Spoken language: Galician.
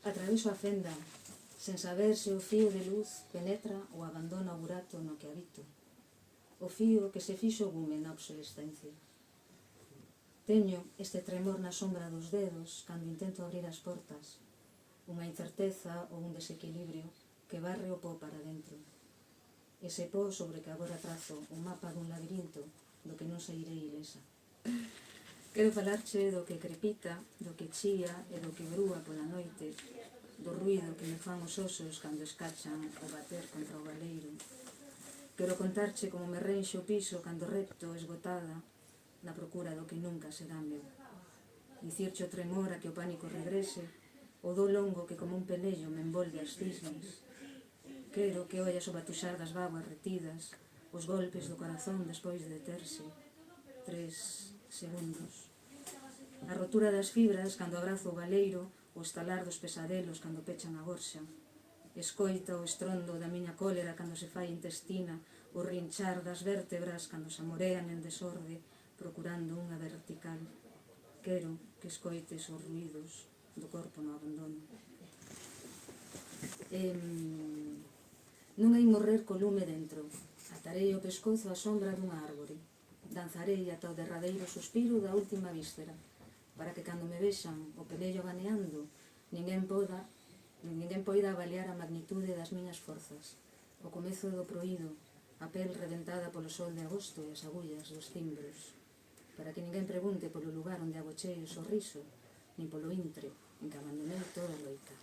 Atraveso a fenda, sen saber se o fío de luz penetra ou abandona o burato no que habito. O fío que se fixo gume na obsolescencia. Teño este tremor na sombra dos dedos cando intento abrir as portas, unha incerteza ou un desequilibrio que barre o pó para dentro. Ese pó sobre que agora trazo o mapa dun labirinto do que non sairei ilesa. Quero falarche do que crepita, do que chía e do que brúa pola noite, do ruido que me fan os osos cando escachan o bater contra o baleiro. Quero contarche como me reenche o piso cando repto, esgotada, na procura do que nunca será meu. Dicirche o tremor a que o pánico regrese, o do longo que como un pelello me envolve as cisnes. Quero que ollas o batuxar das vaguas retidas, os golpes do corazón despois de deterse. 3 segundos. A rotura das fibras cando abrazo o baleiro, o estalar dos pesadelos cando pechan a gorxa. Escoita o estrondo da miña cólera cando se fai intestina, o rinchar das vértebras cando se amorean en desorde, procurando unha vertical. Quero que escoites os ruídos do corpo no abandono. Non hai morrer co lume dentro. Atarei o pescozo á sombra dunha árbore. Danzarei ata o derradeiro suspiro da última víscera, para que cando me vexan o pelello ganeando, ninguén poida avaliar a magnitude das miñas forzas, o comezo do proído, a pel reventada polo sol de agosto e as agullas dos cimbros, para que ninguén pregunte polo lugar onde agochei o sorriso, nin polo intre en que abandonei toda a loita.